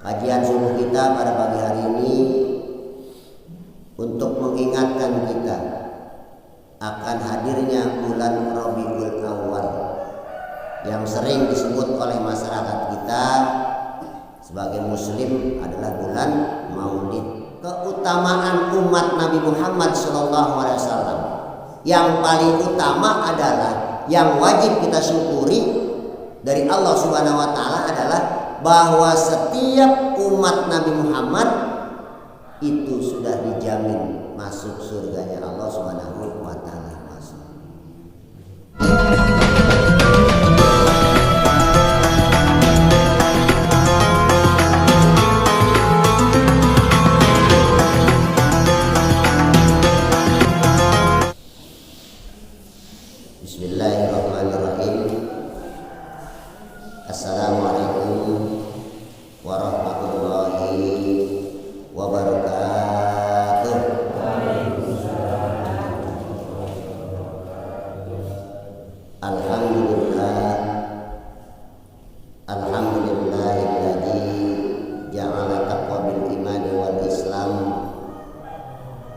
Kajian subuh kita pada pagi hari ini untuk mengingatkan kita akan hadirnya bulan Rabiul Awal yang sering disebut oleh masyarakat kita sebagai muslim adalah bulan Maulid. Keutamaan umat Nabi Muhammad SAW yang paling utama adalah yang wajib kita syukuri dari Allah Subhanahu wa taala adalah bahwa setiap umat Nabi Muhammad itu sudah dijamin masuk surganya Allah Subhanahu wa taala. Bismillahirrahmanirrahim. Assalamualaikum warahmatullahi wabarakatuh. Alhamdulillahilladzi ja'ala taqwa bil imani wal islam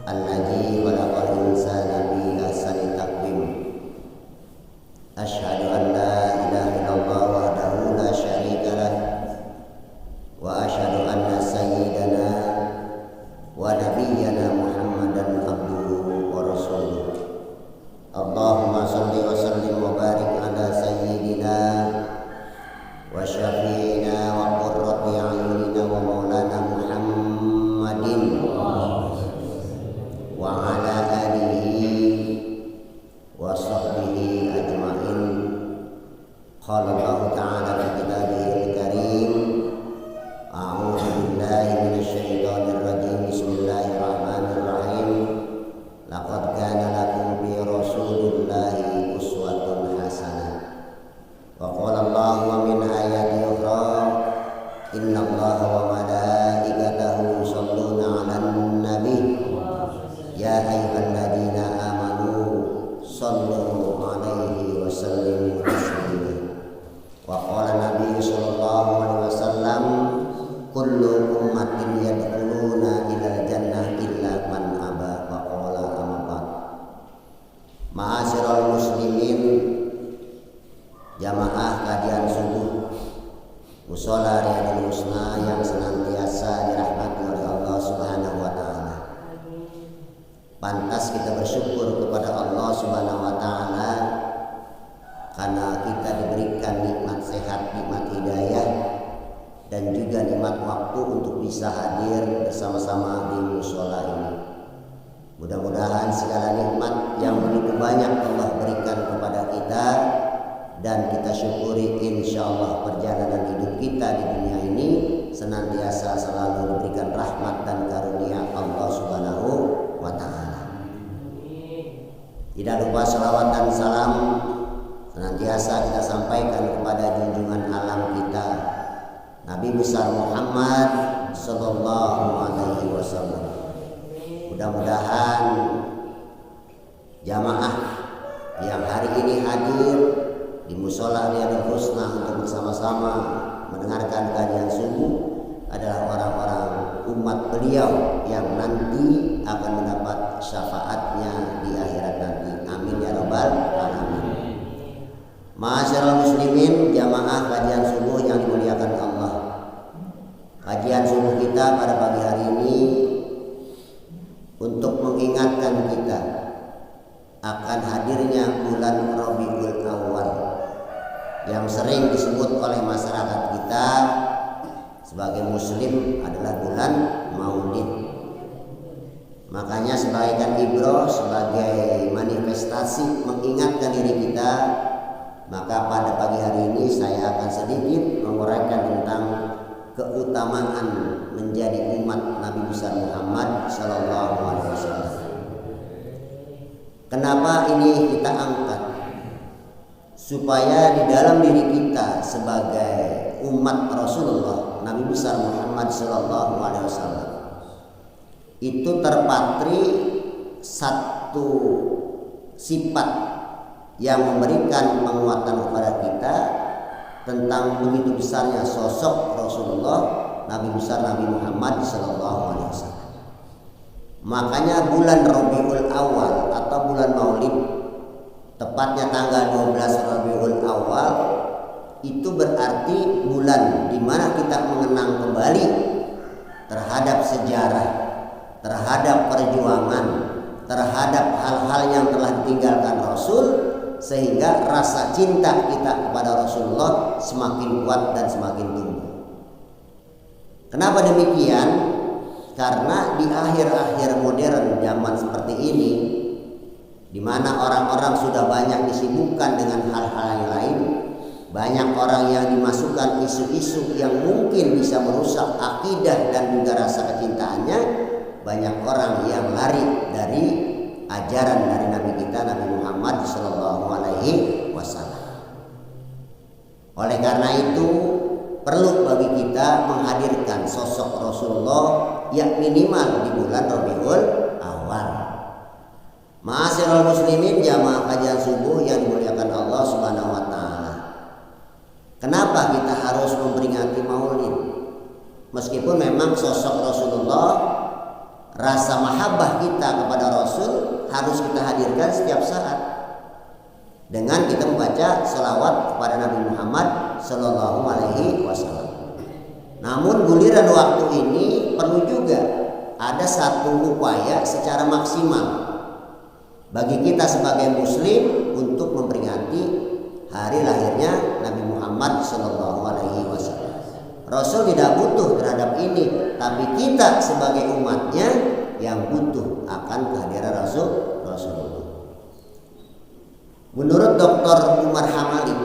alladzi khalaqal insana bi ahsani taqwim. Asyhadu an la ilaha illallah wahdahu la syarika lah wa asyhadu anna sayyidana wa nabiyyana Muhammadan abduhu wa rasuluh. Allahumma shalli wa sallim wa barik ala sayyidina wa syafi'ina wa qurrati a'yunina wa maulana Muhammadin wa ala alihi wa sahbihi ajma'in. Qala Allah ta'ala fi kitabihil karim, a'udzu billahi minasy syaithanir rajim. Bismillahirrahmanirrahim. Laqad kana lakum fi rasulillahi uswatun hasanah. Wa qala Allah wa min ayati ukhra, innallaha wa malaikatahu yusholluna 'alan nabi ya ayyuhalladzina amanu shallu 'alaihi wa sallimu taslima. Wa qala Nabi sallallahu alaihi wasallam, kullu ummatin yadkhuluna ilal jannah illa man aba. Wa qala amma ba'd. Ma'asyiral muslimin, jamaah kajian subuh Mushola Riyadul Husna yang senantiasa dirahmati oleh Allah Subhanahu wa taala. Pantas kita bersyukur kepada Allah Subhanahu wa taala karena kita diberikan nikmat sehat, nikmat hidayah, dan juga nikmat waktu untuk bisa hadir bersama-sama di mushola ini. Mudah-mudahan segala nikmat yang begitu banyak Allah berikan kepada kita dan kita syukuri, insyaallah perjalanan hidup kita di dunia ini senantiasa selalu diberikan rahmat dan karunia Allah Subhanahu wa taala. Tidak lupa salawat dan salam senantiasa kita sampaikan kepada junjungan alam kita Nabi besar Muhammad sallallahu alaihi wasallam. Mudah-mudahan jamaah yang hari ini hadir di Mushola Riyadul Husna untuk bersama-sama mendengarkan kajian subuh adalah orang-orang umat beliau yang nanti akan mendapat syafaatnya di akhirat nanti. Amin ya rabbal alamin. Ma'asyiral muslimin, jamaah kajian subuh yang dimuliakan Allah. Kajian subuh kita pada pagi hari ini untuk mengingatkan kita akan hadirnya bulan Rabiul Awal yang sering disebut oleh masyarakat kita sebagai muslim adalah bulan Maulid. Makanya sebagai ibroh, sebagai manifestasi mengingatkan diri kita, maka pada pagi hari ini saya akan sedikit menguraikan tentang keutamaan menjadi umat Nabi besar Muhammad sallallahu alaihi wasallam. Kenapa ini kita angkat? Supaya di dalam diri kita sebagai umat Rasulullah Nabi besar Muhammad sallallahu alaihi wasallam itu terpatri satu sifat yang memberikan penguatan kepada kita tentang begitu besarnya sosok Rasulullah Nabi besar Nabi Muhammad sallallahu alaihi wasallam. Makanya bulan Rabiul Awal atau bulan Maulid, tepatnya tanggal 12 Rabiul Awal, itu berarti bulan di mana kita mengenang kembali terhadap sejarah, terhadap perjuangan, terhadap hal-hal yang telah ditinggalkan Rasul, sehingga rasa cinta kita kepada Rasulullah semakin kuat dan semakin tumbuh. Kenapa demikian? Karena di akhir-akhir modern zaman seperti ini, di mana orang-orang sudah banyak disibukkan dengan hal-hal yang lain, banyak orang yang dimasukkan isu-isu yang mungkin bisa merusak akidah dan juga rasa kecintaannya, banyak orang yang lari dari ajaran dari Nabi kita Nabi Muhammad sallallahu alaihi wasallam. Oleh karena itu perlu bagi kita menghadirkan sosok Rasulullah yang minimal di bulan Rabiul Awal. Ma'asyiral muslimin jamaah kajian subuh yang dimuliakan Allah Subhanahu wa taala. Kenapa kita harus memperingati Maulid? Meskipun memang sosok Rasulullah, rasa mahabbah kita kepada Rasul harus kita hadirkan setiap saat dengan kita membaca salawat kepada Nabi Muhammad sallallahu alaihi wasallam. Namun giliran waktu ini perlu juga ada satu upaya secara maksimal bagi kita sebagai muslim untuk memperingati hari lahirnya Nabi Muhammad sallallahu alaihi wasallam. Rasul tidak butuh terhadap ini, tapi kita sebagai umatnya yang butuh akan kehadiran Rasulullah. Menurut Dr. Umar Hamali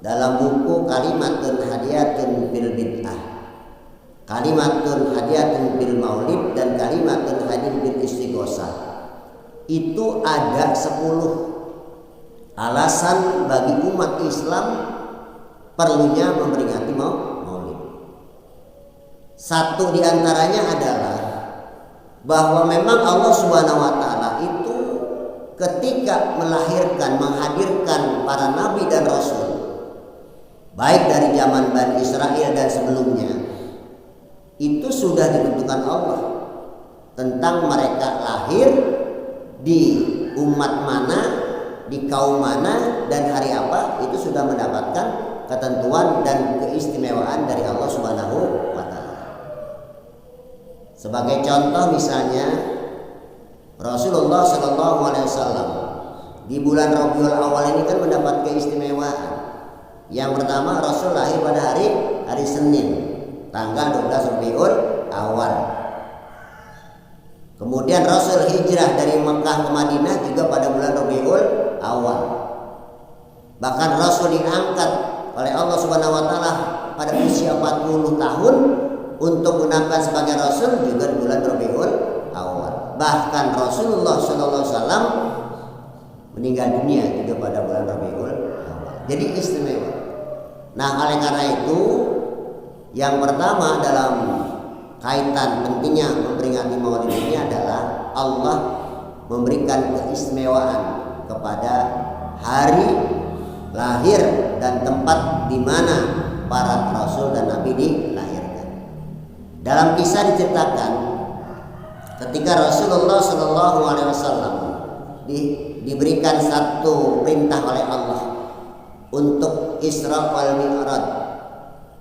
dalam buku Kalimatun Hadiyatun bil Bid'ah, Kalimatun Hadiyatun bil Maulid, dan Kalimatun Hadiyatun bil Istighosah, itu ada 10 alasan bagi umat Islam perlunya memperingati Maulid. Satu diantaranya adalah bahwa memang Allah Subhanahu wa taala itu ketika melahirkan, menghadirkan para nabi dan rasul, baik dari zaman Bani Israel dan sebelumnya, itu sudah ditentukan Allah tentang mereka lahir di umat mana, di kaum mana, dan hari apa. Itu sudah mendapatkan ketentuan dan keistimewaan dari Allah Subhanahu wa taala. Sebagai contoh misalnya Rasulullah Shallallahu Alaihi Wasallam di bulan Rabiul Awal ini kan mendapat keistimewaan. Yang pertama, Rasul lahir pada hari Senin, tanggal 12 Rabiul Awal. Kemudian Rasul hijrah dari Mekah ke Madinah juga pada bulan Rabiul Awal. Bahkan Rasul diangkat oleh Allah Subhanahu Wa Taala pada usia 40 tahun untuk menangkan sebagai Rasul juga di bulan Rabiul Awal. Bahkan Rasulullah SAW meninggal dunia juga pada bulan Rabiul Awal. Jadi istimewa. Nah, oleh karena itu, yang pertama dalam kaitan pentingnya memperingati Maulid ini adalah Allah memberikan keistimewaan kepada hari lahir dan tempat di mana para Rasul dan Nabi dilahirkan. Dalam kisah diceritakan ketika Rasulullah Shallallahu Alaihi Wasallam diberikan satu perintah oleh Allah untuk Isra wal Mi'raj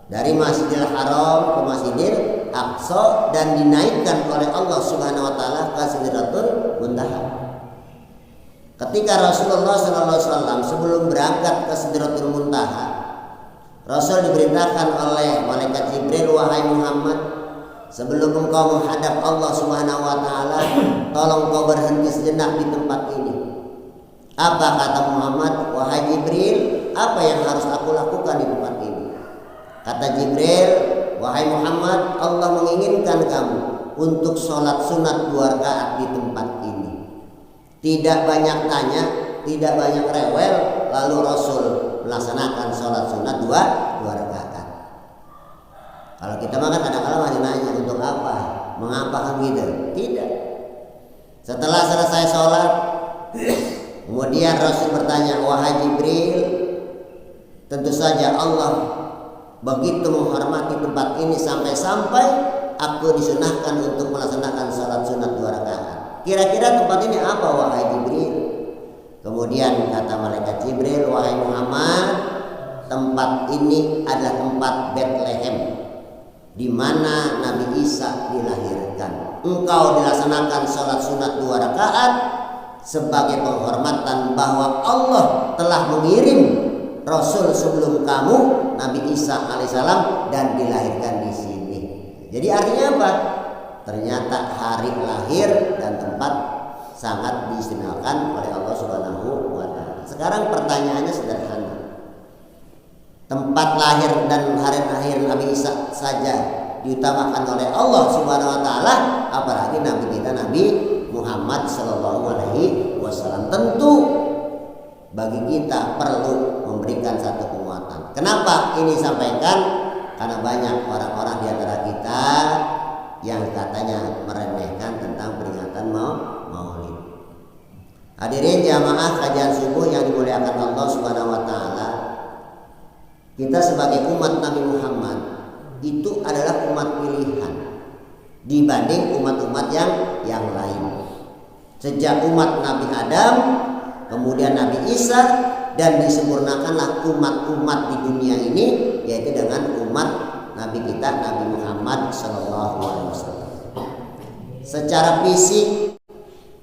dari Masjidil Haram ke Masjidil Aqsa dan dinaikkan oleh Allah Subhanahu Wa Taala ke Sidratul Muntaha. Ketika Rasulullah Shallallahu Alaihi Wasallam sebelum berangkat ke Sidratul Muntaha, Rasul diperintahkan oleh malaikat Jibril, wahai Muhammad, sebelum engkau menghadap Allah Subhanahu wa taala, tolong kau berhenti sejenak di tempat ini. Apa kata Muhammad? Wahai Jibril, apa yang harus aku lakukan di tempat ini? Kata Jibril, wahai Muhammad, Allah menginginkan kamu untuk sholat sunat 2 rakaat di tempat ini. Tidak banyak tanya, tidak banyak rewel, lalu Rasul melaksanakan sholat sunat 2 rakaat. Kalau kita makan kadang-kadang nanya untuk apa, mengapa kan gitu? Tidak. Setelah selesai sholat, kemudian Rasul bertanya, wahai Jibril, tentu saja Allah begitu menghormati tempat ini sampai-sampai aku disunahkan untuk melaksanakan salat sunat 2 rakaat. Kira-kira tempat ini apa wahai Jibril? Kemudian kata malaikat Jibril, wahai Muhammad, tempat ini adalah tempat Bethlehem, di mana Nabi Isa dilahirkan. Engkau dilaksanakan salat sunat 2 rakaat sebagai penghormatan bahwa Allah telah mengirim Rasul sebelum kamu, Nabi Isa alaihissalam, dan dilahirkan di sini. Jadi artinya apa? Ternyata hari lahir dan tempat sangat diistimewakan oleh Allah Subhanahu wa taala. Sekarang pertanyaannya sederhana. Tempat lahir dan hari lahir Nabi Isa saja diutamakan oleh Allah Subhanahu wa taala, apalagi Nabi kita Nabi Muhammad sallallahu alaihi wasallam. Tentu bagi kita perlu memberikan satu penguatan. Kenapa ini sampaikan? Karena banyak orang-orang di antara kita yang katanya meremehkan tentang peringatan Maulid. Hadirin jamaah kajian subuh yang dimuliakan Allah Subhanahu wa taala. Kita sebagai umat Nabi Muhammad itu adalah umat pilihan dibanding umat-umat yang lain. Sejak umat Nabi Adam, kemudian Nabi Isa, dan disempurnakanlah umat-umat di dunia ini, yaitu dengan umat Nabi kita Nabi Muhammad sallallahu alaihi wasallam. Secara fisik,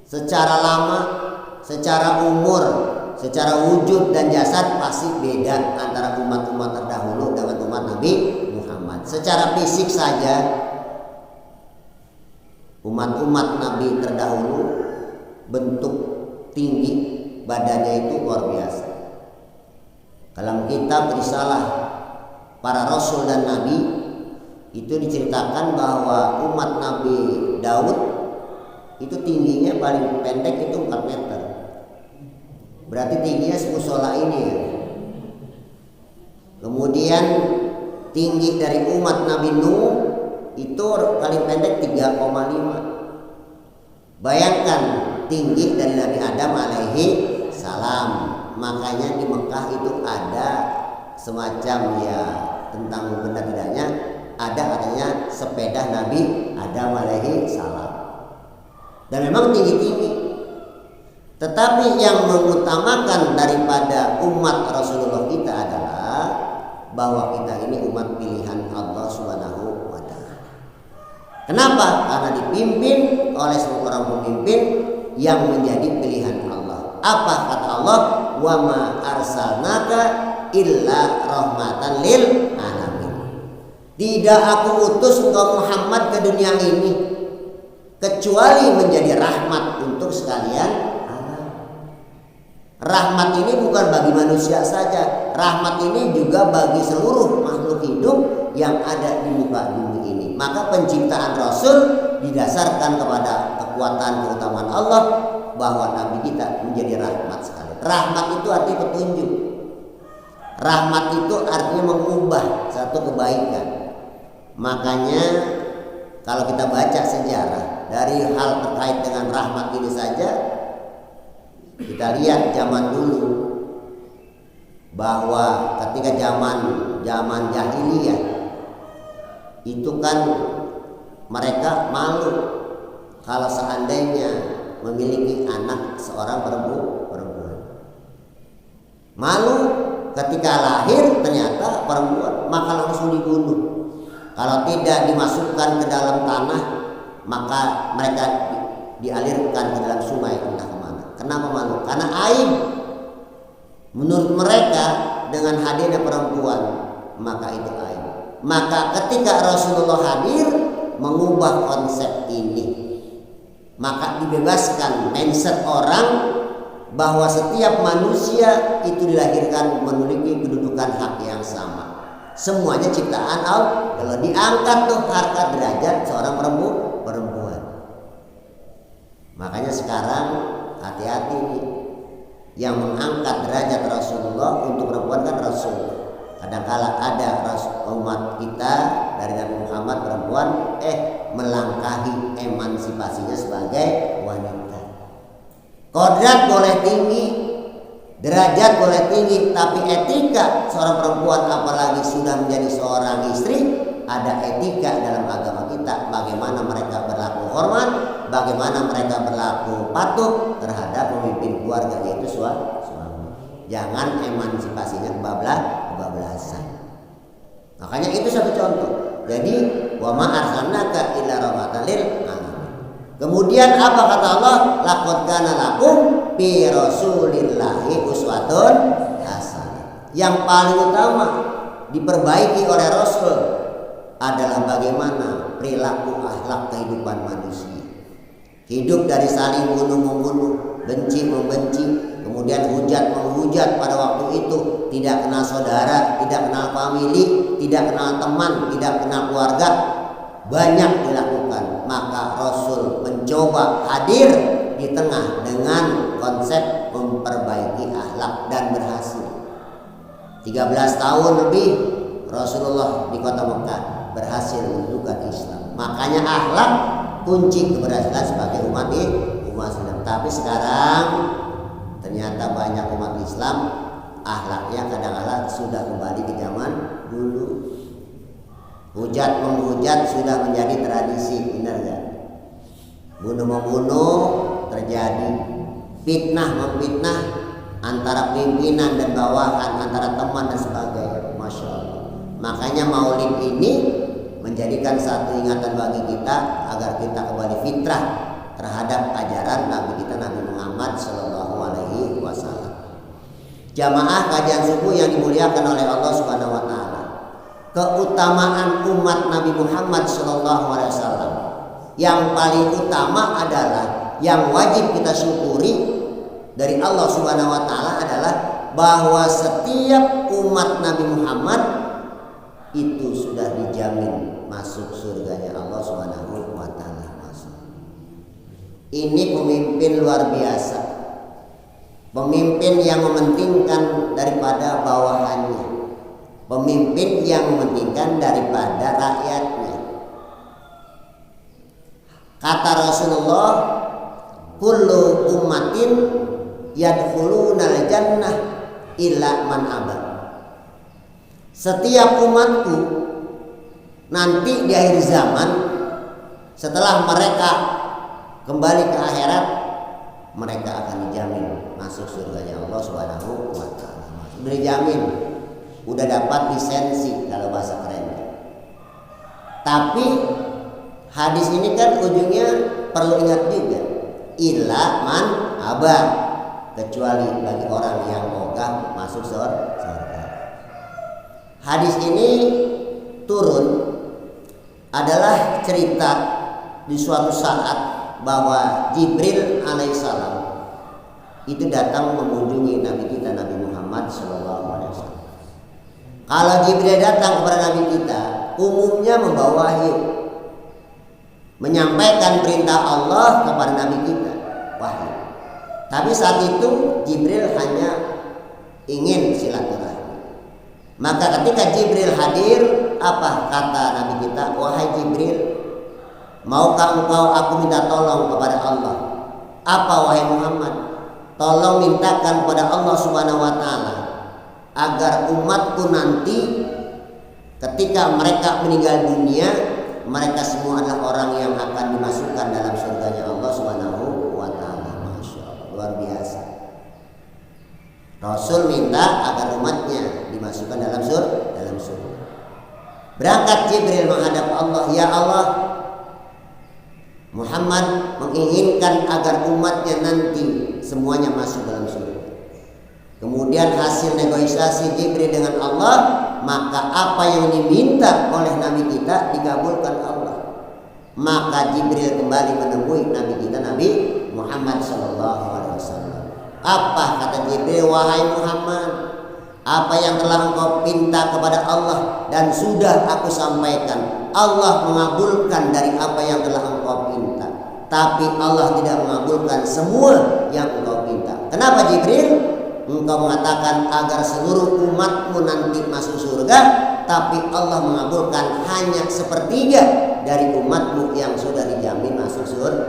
secara lama, secara umur, secara wujud dan jasad pasti beda antara umat-umat terdahulu dengan umat Nabi Muhammad. Secara fisik saja umat-umat Nabi terdahulu bentuk tinggi badannya itu luar biasa. Dalam kitab risalah para rasul dan nabi itu diceritakan bahwa umat Nabi Daud itu tingginya paling pendek itu 4 meter. Berarti tingginya semusola ini ya. Kemudian tinggi dari umat Nabi Nuh itu paling pendek 3,5. Bayangkan tinggi dari Nabi Adam alaihi salam. Makanya di Mekah itu ada semacam ya, tentang benar tidaknya, ada katanya sepeda Nabi Adam alaihi salam. Dan memang tinggi-tinggi. Tetapi yang mengutamakan daripada umat Rasulullah kita adalah bahwa kita ini umat pilihan Allah Subhanahu wa taala. Kenapa? Karena dipimpin oleh seorang pemimpin yang menjadi pilihan Allah. Apa kata Allah? Wa ma arsalnaka illa rahmatan lil alamin. Tidak aku utus engkau Muhammad ke dunia ini kecuali menjadi rahmat untuk sekalian alam. Rahmat ini bukan bagi manusia saja, rahmat ini juga bagi seluruh makhluk hidup yang ada di muka bumi ini. Maka penciptaan Rasul didasarkan kepada kekuatan keutamaan Allah, bahwa Nabi kita menjadi rahmat sekali. Rahmat itu artinya petunjuk. Rahmat itu artinya mengubah satu kebaikan. Makanya kalau kita baca sejarah dari hal terkait dengan rahmat ini saja, kita lihat zaman dulu bahwa ketika zaman jahiliyah itu kan mereka malu kalau seandainya memiliki anak seorang perempuan. Malu ketika lahir ternyata perempuan, maka langsung dibunuh. Kalau tidak dimasukkan ke dalam tanah, maka mereka dialirkan ke dalam sungai entah kemana. Kenapa malu? Karena aib. Menurut mereka dengan hadirnya perempuan, maka itu aib. Maka ketika Rasulullah hadir mengubah konsep ini, maka dibebaskan mindset orang bahwa setiap manusia itu dilahirkan memiliki kedudukan hak yang sama. Semuanya ciptaan Allah. Kalau diangkat tuh harkat derajat seorang perempuan. Makanya sekarang hati-hati nih, yang mengangkat derajat Rasulullah untuk perempuan kan Rasul. Kadang-kala ada umat kita dari Nabi Muhammad perempuan melangkahi emansipasinya sebagai wanita. Kodrat boleh tinggi, Derajat boleh tinggi, tapi etika seorang perempuan apalagi sudah menjadi seorang istri, ada etika dalam agama kita. Bagaimana mereka berlaku hormat, bagaimana mereka berlaku patuh terhadap pemimpin keluarga, yaitu suami. Jangan emansipasinya kebablasan. Makanya itu satu contoh. Jadi wa ma arsalnaka illa rahmatan lil alamin. Kemudian apa kata Allah? Laqad kana lakum fi rasulillahi uswatun hasanah. Yang paling utama diperbaiki oleh Rasul adalah bagaimana perilaku akhlak kehidupan manusia. Hidup dari saling bunuh-membunuh, benci-membenci, kemudian hujat-menghujat pada waktu itu, tidak kenal saudara, tidak kenal famili, tidak kenal teman, tidak kenal keluarga, banyak dilakukan. Maka Rasul mencoba hadir di tengah dengan konsep memperbaiki akhlak dan berhasil. 13 tahun lebih Rasulullah di kota Mekah berhasil menunjukkan Islam. Makanya akhlak kunci keberhasilan sebagai umat Islam. Tapi sekarang ternyata banyak umat Islam akhlaknya kadang-kadang sudah kembali ke zaman dulu. Hujat menghujat sudah menjadi tradisi, benar gak? Bunuh-membunuh terjadi, fitnah memfitnah antara pimpinan dan bawahan, antara teman dan sebagainya. Masya Allah. Makanya Maulid ini menjadikan satu ingatan bagi kita agar kita kembali fitrah terhadap ajaran Nabi kita Nabi Muhammad Sallallahu Alaihi Wasallam. Jamaah kajian subuh yang dimuliakan oleh Allah Subhanahu Wa Taala. Keutamaan umat Nabi Muhammad SAW yang paling utama adalah yang wajib kita syukuri dari Allah Subhanahu Wa Taala adalah bahwa setiap umat Nabi Muhammad itu sudah dijamin masuk surganya Allah Subhanahu Wa Taala. Ini pemimpin luar biasa, pemimpin yang mementingkan daripada bawahannya, pemimpin yang mementingkan daripada rakyatnya. Kata Rasulullah, kullu ummatin yadkhulunal jannah illa man aba. Setiap umatku nanti di akhir zaman, setelah mereka kembali ke akhirat, mereka akan dijamin masuk surganya Allah Subhanahu wa taala. Sudah dijamin. Udah dapat lisensi kalau bahasa kerennya. Tapi hadis ini kan ujungnya perlu ingat juga, illa man aba, kecuali bagi orang yang ogah masuk surga. Hadis ini turun adalah cerita di suatu saat bahwa Jibril alaihissalam itu datang mengunjungi Nabi kita Nabi Muhammad sallallahu alaihi wasallam. Kalau Jibril datang kepada Nabi kita, umumnya membawa wahyu, menyampaikan perintah Allah kepada Nabi kita, wahyu. Tapi saat itu Jibril hanya ingin silaturahmi. Maka ketika Jibril hadir, apa kata Nabi kita? Wahai Jibril, maukah engkau aku minta tolong kepada Allah? Apa wahai Muhammad? Tolong mintakan kepada Allah Subhanahu wa taala agar umatku nanti ketika mereka meninggal dunia, mereka semua adalah orang yang akan dimasukkan dalam surganya Allah Subhanahu wa taala. Masya Allah, luar biasa. Rasul minta agar umatnya dimasukkan dalam surga. Berangkat Jibril menghadap Allah, ya Allah, Muhammad menginginkan agar umatnya nanti semuanya masuk dalam surga. Kemudian hasil negosiasi Jibril dengan Allah, maka apa yang diminta oleh Nabi kita dikabulkan Allah. Maka Jibril kembali menemui Nabi kita Nabi Muhammad SAW. Apa kata Jibril? Wahai Muhammad, apa yang telah engkau pinta kepada Allah dan sudah aku sampaikan, Allah mengabulkan dari apa yang telah engkau pinta. Tapi Allah tidak mengabulkan semua yang engkau pinta. Kenapa Jibril? Engkau mengatakan agar seluruh umatmu nanti masuk surga, tapi Allah mengabulkan hanya sepertiga dari umatmu yang sudah dijamin masuk surga.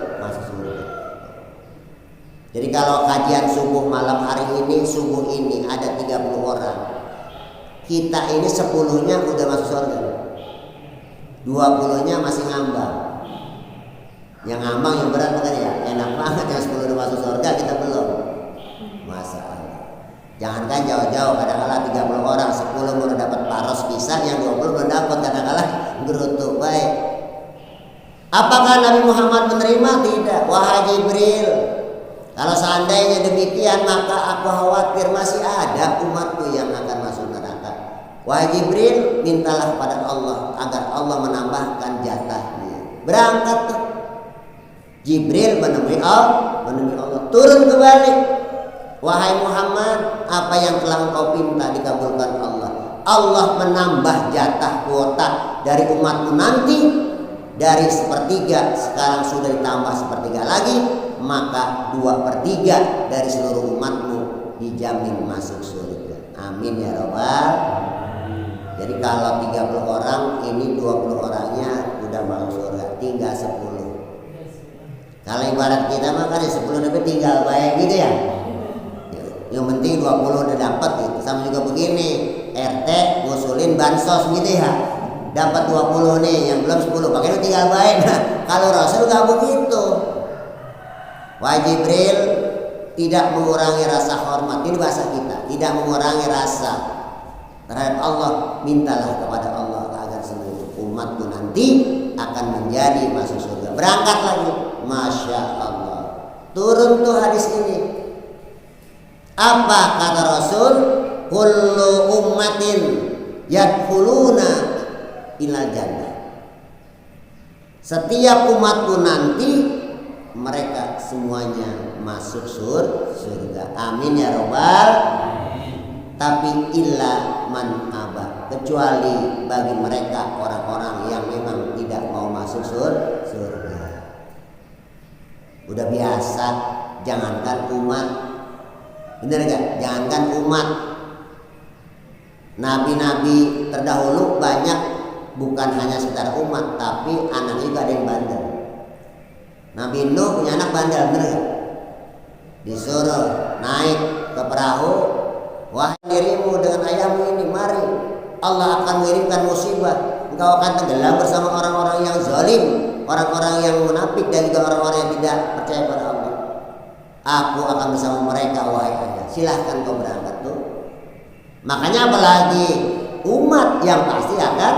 Jadi kalau kajian subuh malam hari ini, subuh ini ada 30 orang. Kita ini 10-nya udah masuk surga. 20-nya masih ngambang. Yang ngambang yang berat bukan ya? Enak banget yang 10 udah masuk surga, kita belum. Masa Allah. Jangankan jauh-jauh, kadang-kala 30 orang, 10 baru dapat paros pisah, yang 20 belum dapat, kadang-kala gerutu baik. Apakah Nabi Muhammad menerima? Tidak. Wahai Jibril, kalau seandainya demikian maka aku khawatir masih ada umatku yang akan masuk neraka. Wahai Jibril, mintalah kepada Allah agar Allah menambahkan jatahnya. Berangkat tuh Jibril menemui Allah, turun kembali. Wahai Muhammad, apa yang telah engkau pinta dikabulkan Allah. Allah menambah jatah kuota dari umatmu nanti dari 1/3 sekarang sudah ditambah 1/3 lagi, maka 2/3 dari seluruh umatmu dijamin masuk surga. Amin ya Rabbal. Jadi kalau 30 orang ini 20 orangnya udah masuk surga, tinggal 10. Kalau ibarat kita mah kan 10 tapi tinggal baik gitu ya. Yang penting 20 udah dapat gitu. Sama juga begini, RT ngusulin bansos gitu ya. Dapat 20 nih, yang belum 10, pakai itu tinggal baik. Nah, kalau Rasul gak begitu. Wahai Jibril, tidak mengurangi rasa hormat. Ini bahasa kita, tidak mengurangi rasa terhadap Allah. Mintalah kepada Allah agar seluruh umatku nanti akan menjadi masuk surga. Berangkat lagi, Masya Allah. Turun tuh hadis ini. Apa kata Rasul? Kullu ummatin yadkhuluna ilal jannah. Setiap umatku nanti mereka semuanya masuk surga. Amin ya Rabbal. Tapi illa man aba, kecuali bagi mereka orang-orang yang memang tidak mau masuk surga. Udah biasa, jangankan umat, bener gak? Jangankan umat, nabi-nabi terdahulu banyak, bukan hanya sekedar umat, tapi anak juga ada yang bandel. Nabi Nuh punya anak bandel, bener gak? Disuruh naik ke perahu, wahai dirimu dengan ayahmu ini, mari Allah akan mengirimkan musibah, engkau akan tenggelam bersama orang-orang yang zalim, orang-orang yang munafik, dan juga orang-orang yang tidak percaya pada Allah. Aku akan bersama mereka, wahai ayah, silahkan kau berangkat tuh. Makanya apalagi umat yang pasti akan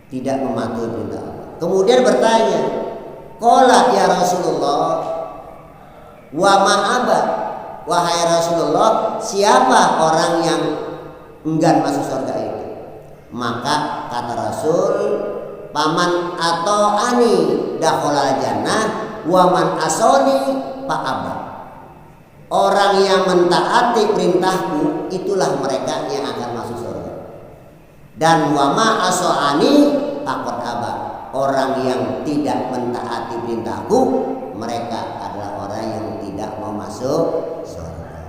tidak mematuhi perintah Allah. Kemudian bertanya, qala ya Rasulullah, wa ma'aba, wahai Rasulullah, siapa orang yang enggan masuk surga itu? Maka kata Rasul, paman atau ani dakhalal jannah wa man asoni fa'aba. Orang yang mentaati perintahku itulah mereka yang akan masuk surga. Dan wa ma asoani faqad aba. Orang yang tidak mentaati perintahku, mereka adalah orang yang tidak mau masuk surga.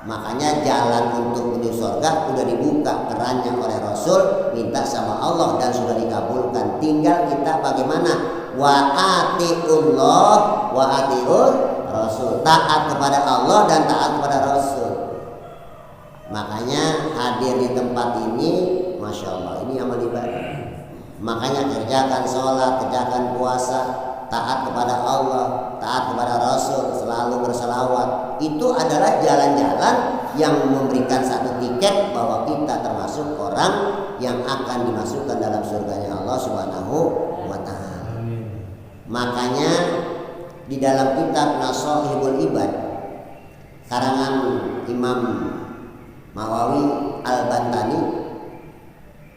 Makanya jalan untuk menuju surga sudah dibuka kerannya oleh Rasul, minta sama Allah dan sudah dikabulkan. Tinggal kita bagaimana? Wa atiullah wa atiur Rasul. Taat kepada Allah dan taat kepada Rasul. Makanya hadir di tempat ini, Masya Allah, ini amal ibadah. Makanya kerjakan sholat, kerjakan puasa, taat kepada Allah, taat kepada Rasul, selalu berselawat. Itu adalah jalan-jalan yang memberikan satu tiket bahwa kita termasuk orang yang akan dimasukkan dalam surganya Allah Subhanahu wa ta'ala. Makanya di dalam kitab Nashihul Ibad karangan Imam Nawawi Al-Bantani,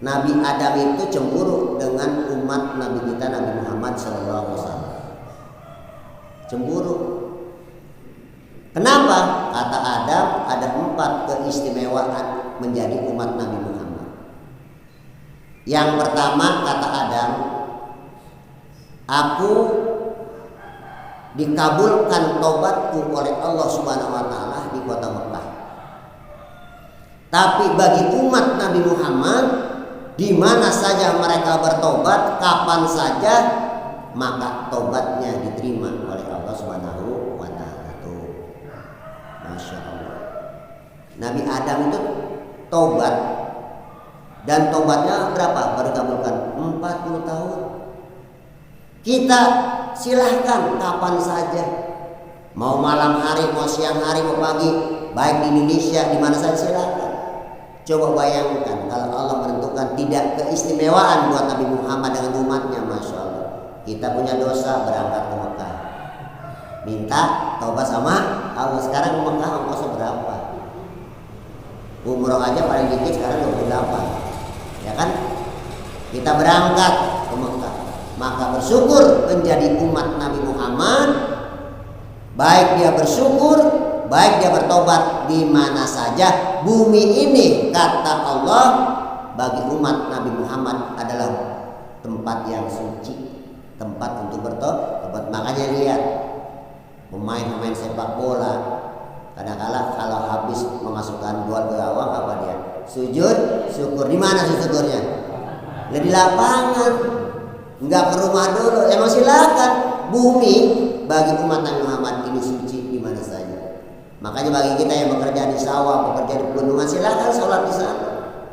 Nabi Adam itu cemburu dengan umat Nabi kita Nabi Muhammad SAW. Cemburu. Kenapa? Kata Adam, ada 4 keistimewaan menjadi umat Nabi Muhammad. Yang pertama kata Adam, aku dikabulkan tobatku oleh Allah Subhanahu wa ta'ala di kota Mekah. Tapi bagi umat Nabi Muhammad, di mana saja mereka bertobat, kapan saja, maka tobatnya diterima oleh Allah Subhanahu wa ta'ala. Nabi Adam itu tobat, dan tobatnya berapa? Baru dikabulkan 40 tahun. Kita silahkan kapan saja, mau malam hari, mau siang hari, mau pagi, baik di Indonesia di mana saja silahkan. Coba bayangkan kalau Allah menentukan tidak keistimewaan buat Nabi Muhammad dengan umatnya, masya Allah. Kita punya dosa berangkat ke Mekah, minta taubat sama Allah. Sekarang ke Mekah ongkosnya berapa? Umroh aja paling dikit sekarang 28, ya kan? Kita berangkat ke Mekah, maka bersyukur menjadi umat Nabi Muhammad. Baik dia bersyukur, baik dia bertobat di mana saja bumi ini, kata Allah, bagi umat Nabi Muhammad adalah tempat yang suci, tempat untuk bertobat. Makanya lihat pemain-pemain sepak bola, kadang-kala kalau habis memasukkan gol ke gawang, apa dia? Sujud syukur. Di mana sujud syukurnya? Di lapangan, nggak ke rumah dulu. Emang silakan. Bumi bagi umat Nabi Muhammad ini suci di mana saja. Makanya bagi kita yang bekerja di sawah, bekerja di pegunungan, silakan sholat di sana.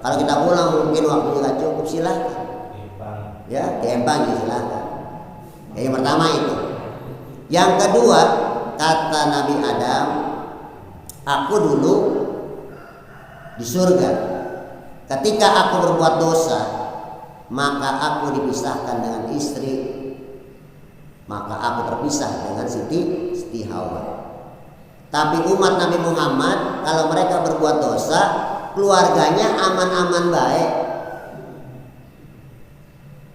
Kalau kita pulang mungkin waktunya nggak cukup, silakan. Ya, diempang ya silakan. Yang pertama itu. Yang kedua, kata Nabi Adam, aku dulu di surga, ketika aku berbuat dosa, maka aku dipisahkan dengan istri, maka aku terpisah dengan Siti Hawa. Tapi umat Nabi Muhammad, kalau mereka berbuat dosa, keluarganya aman-aman baik.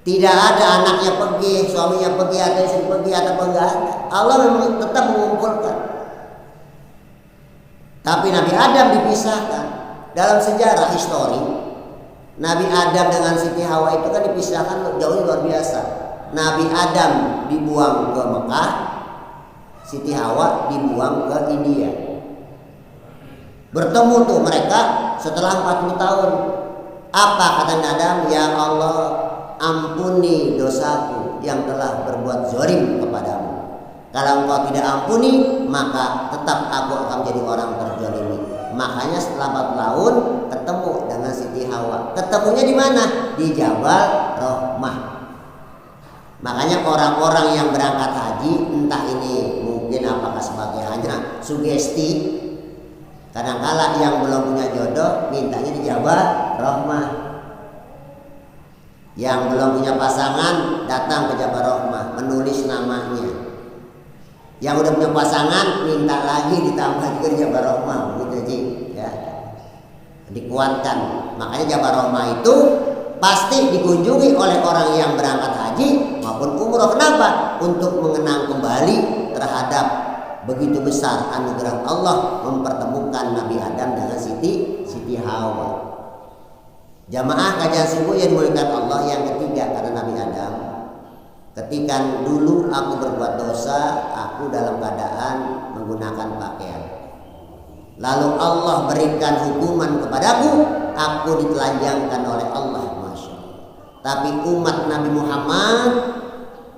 Tidak ada anaknya pergi, suaminya pergi, atau istri pergi, atau enggak. Allah memang tetap mengumpulkan. Tapi Nabi Adam dipisahkan. Dalam sejarah histori, Nabi Adam dengan Siti Hawa itu kan dipisahkan jauh luar biasa. Nabi Adam dibuang ke Mekah, Siti Hawa dibuang ke India. Bertemu tuh mereka setelah 40 tahun. Apa kata Nabi Adam? Ya Allah, ampuni dosaku yang telah berbuat zalim kepadamu. Kalau engkau tidak ampuni, maka tetap aku akan menjadi orang terzalimi. Makanya setelah 4 tahun ketemu dengan Siti Hawa. Ketemunya di mana? Di Jabal Rahmah. Makanya orang-orang yang berangkat haji, entah ini mungkin apakah sebagai hanya sugesti, kadang-kala yang belum punya jodoh mintanya di Jabal Rahmah. Yang belum punya pasangan datang ke Jabal Rahmah menulis namanya. Yang udah punya pasangan minta lagi ditambah juga di Jabal Rahmah, begitu Ji, ya. Dikuatkan. Makanya Jabal Rahmah itu pasti dikunjungi oleh orang yang berangkat haji maupun umroh. Kenapa? Untuk mengenang kembali terhadap begitu besar anugerah Allah mempertemukan Nabi Adam dengan Siti Hawa. Jamaah kajian subuh yang dimuliakan Allah, yang ketiga kata Nabi Adam, ketika dulu aku berbuat dosa, aku dalam keadaan menggunakan pakaian. Lalu Allah berikan hukuman kepadaku, aku ditelanjangkan oleh Allah, masya Allah. Tapi umat Nabi Muhammad,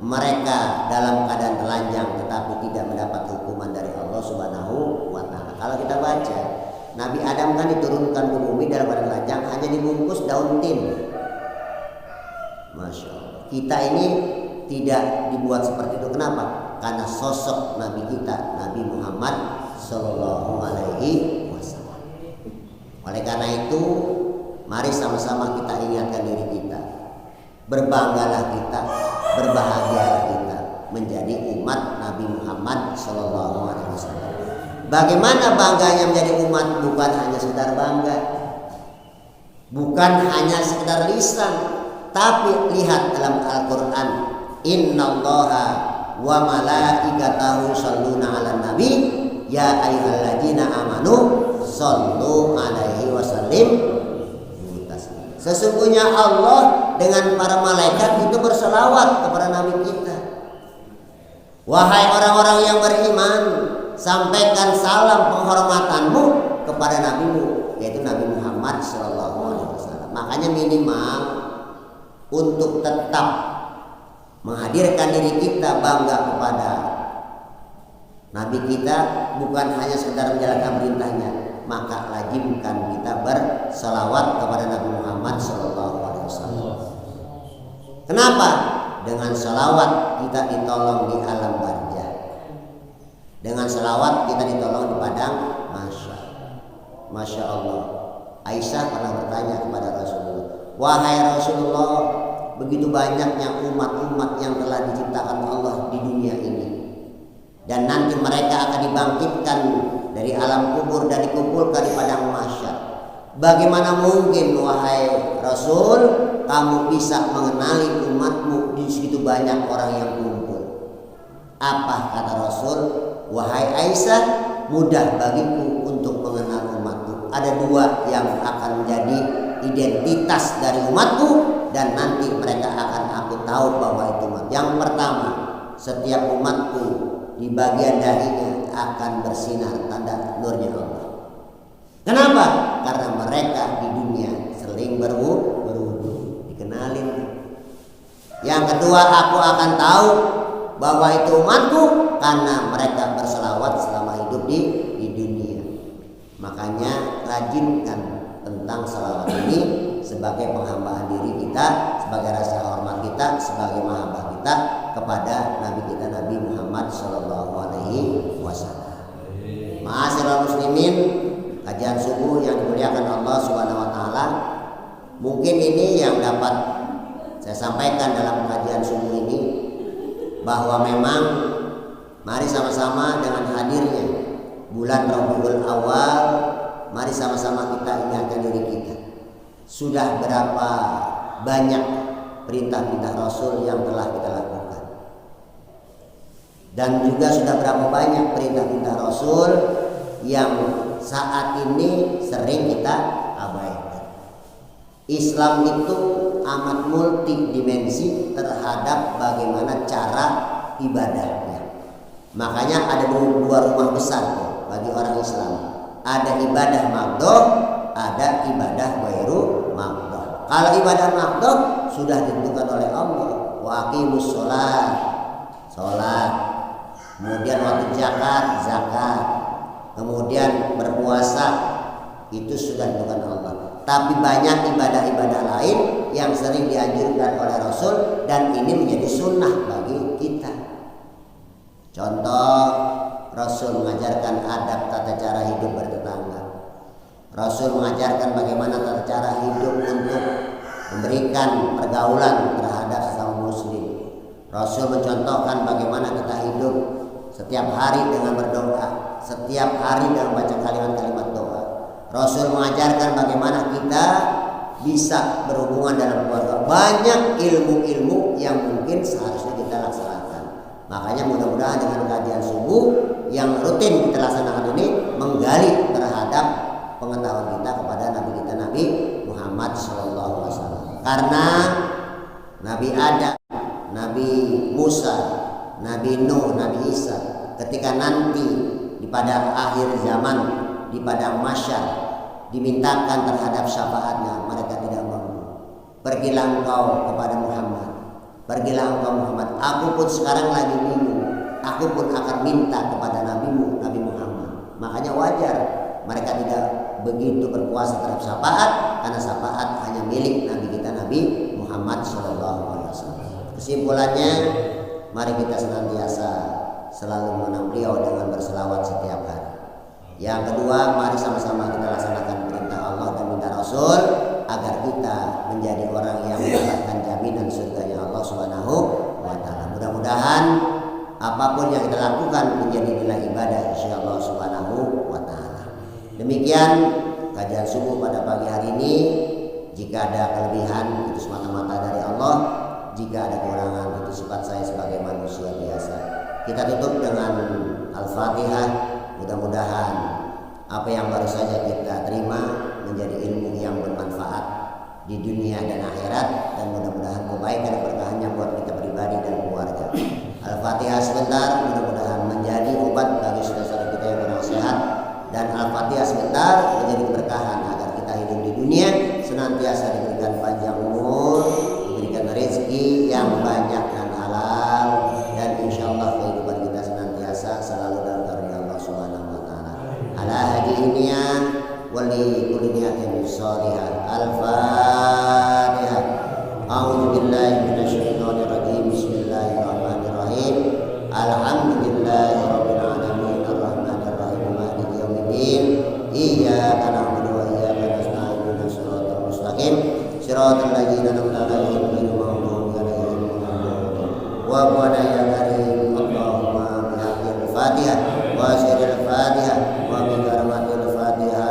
mereka dalam keadaan telanjang tetapi tidak mendapat hukuman dari Allah Subhanahu wa Ta'ala. Kalau kita baca, Nabi Adam kan diturunkan ke bumi dalam keadaan telanjang, hanya dibungkus daun tin. Masya Allah. Kita ini tidak dibuat seperti itu. Kenapa? Karena sosok Nabi kita, Nabi Muhammad Sallallahu Alaihi Wasallam. Oleh karena itu, mari sama-sama kita ingatkan diri kita. Berbanggalah kita, berbahagialah kita menjadi umat Nabi Muhammad Sallallahu Alaihi Wasallam. Bagaimana bangganya menjadi umat? Bukan hanya sekedar bangga, bukan hanya sekedar lisan, tapi lihat dalam Al-Quran, Innallaha wa malaikatahu shalluna 'alan nabi ya ayyuhalladzina amanu shallu 'alaihi wasallim. Sesungguhnya Allah dengan para malaikat itu berselawat kepada nabi kita. Wahai orang-orang yang beriman, sampaikan salam penghormatanmu kepada nabimu, yaitu Nabi Muhammad Sallallahu Alaihi Wasallam. Makanya minimal untuk tetap menghadirkan diri kita bangga kepada Nabi kita, bukan hanya sekedar menjalankan perintahnya, maka lazimkan kita berselawat kepada Nabi Muhammad SAW. Kenapa? Dengan selawat kita ditolong di alam barzah. Dengan selawat kita ditolong di padang mahsyar. Masya Allah. Aisyah pernah bertanya kepada Rasulullah, wahai Rasulullah, begitu banyaknya umat-umat yang telah diciptakan Allah di dunia ini, dan nanti mereka akan dibangkitkan dari alam kubur dan dikumpulkan di padang mahsyar. Bagaimana mungkin wahai Rasul kamu bisa mengenali umatmu di situ banyak orang yang kumpul? Apa kata Rasul? Wahai Aisyah, mudah bagiku untuk mengenal umatku. Ada dua yang akan menjadi identitas dari umatku, dan nanti mereka akan aku tahu bahwa itu umat. Yang pertama, setiap umatku di bagian dahinya akan bersinar tanda nurnya Allah. Kenapa? Karena mereka di dunia sering berwudu, dikenalin. Yang kedua, aku akan tahu bahwa itu umatku karena mereka berselawat selama hidup di dunia. Makanya rajinkan tentang selawat ini sebagai penghambaan diri kita, sebagai rasa hormat kita, sebagai mahabbah kita kepada Nabi kita Nabi Muhammad SAW. Ma'asyiral muslimin, kajian subuh yang dimuliakan Allah Subhanahu wa taala. Mungkin ini yang dapat saya sampaikan dalam kajian subuh ini, bahwa memang mari sama-sama dengan hadirnya bulan Rabiul Awal, mari sama-sama kita ingatkan diri kita. Sudah berapa banyak perintah-perintah Rasul yang telah kita lakukan, dan juga sudah berapa banyak perintah-perintah Rasul yang saat ini sering kita abaikan. Islam itu amat multidimensi terhadap bagaimana cara ibadahnya. Makanya ada dua rumah besar bagi orang Islam. Ada ibadah maghdub, ada ibadah ghairu maghdub. Kalau ibadah maghdub sudah ditentukan oleh Allah, wa aqimus sholat, sholat, kemudian waktu zakat, zakat, kemudian berpuasa, itu sudah ditentukan Allah. Tapi banyak ibadah-ibadah lain yang sering dianjurkan oleh Rasul, dan ini menjadi sunnah bagi kita. Contoh, Rasul mengajarkan adab tata cara hidup bertetangga. Rasul mengajarkan bagaimana tata cara hidup untuk memberikan pergaulan terhadap sesama muslim. Rasul mencontohkan bagaimana kita hidup setiap hari dengan berdoa, setiap hari dengan baca kalimat-kalimat doa. Rasul mengajarkan bagaimana kita bisa berhubungan dalam keluarga. Banyak ilmu-ilmu yang mungkin seharusnya kita laksanakan. Makanya mudah-mudahan dengan kajian subuh yang rutin kita laksanakan ini menggali terhadap pengetahuan kita kepada Nabi kita Nabi Muhammad SAW. Karena Nabi Adam, Nabi Musa, Nabi Nuh, Nabi Isa, ketika nanti di pada akhir zaman di padang mahsyar dimintakan terhadap syafaatnya, mereka tidak mau. Pergilah engkau kepada Muhammad, pergilah engkau Muhammad, aku pun sekarang lagi bingung, aku pun akan minta kepada nabimu Nabi Muhammad. Makanya wajar mereka tidak begitu berkuasa terhadap syafaat, karena syafaat hanya milik Nabi kita Nabi Muhammad SAW. Kesimpulannya, mari kita senantiasa selalu mengenang beliau dengan berselawat setiap hari. Yang kedua, mari sama-sama kita laksanakan perintah Allah dan perintah Rasul agar kita menjadi orang yang mendapatkan jaminan surganya Allah Subhanahu wa taala. Mudah-mudahan apapun yang kita lakukan menjadi nilai ibadah insyaallah Subhanahu wa taala. Demikian kajian subuh pada pagi hari ini. Jika ada kelebihan itu semata-mata dari Allah, jika ada kekurangan itu sifat saya sebagai manusia biasa. Kita tutup dengan Al-Fatihah. Mudah-mudahan apa yang baru saja kita terima menjadi ilmu yang bermanfaat di dunia dan akhirat, dan mudah-mudahan kebaikan dan berkahnya buat kita pribadi dan keluarga. Al-Fatihah sebentar, mudah-mudahan menjadi obat bagi saudara-saudara kita yang kurang sehat, dan Al-Fatihah sebentar menjadi keberkahan agar kita hidup di dunia senantiasa diberikan panjang umur, diberikan rezeki yang banyak dan halal, dan insyaallah kehidupan kita senantiasa selalu dalam karunia Allah Subhanahu wa taala. Ala hadihiniyah وابونا يا كريم اللهم بحق الفاتحة وسر الفاتحة وبكرمة الفاتحة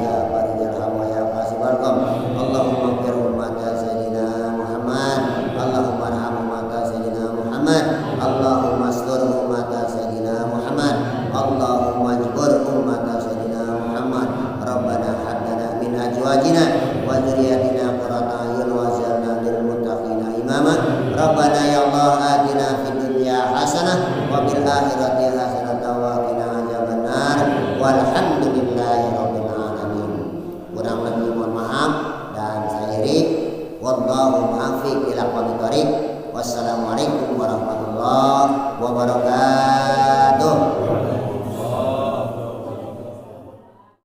يا بارئ الرحم يا قاسم القوم اللهم اغفر أمة سيدنا محمد اللهم ارحم أمة سيدنا محمد اللهم استر أمة سيدنا محمد اللهم اجبر أمة سيدنا محمد ربنا هب لنا من أزواجنا وذرياتنا قرة أعين واجعلنا للمتقين إماما ربنا يا الله آتنا في الدنيا حسنة وفي الآخرة حسنة وقنا عذاب النار والحمد لله رب العالمين. Kurang lebih mohon maaf dan saya akhiri. Wallahu muwaffiq ila aqwamit thoriq. Wassalamualaikum warahmatullahi wabarakatuh.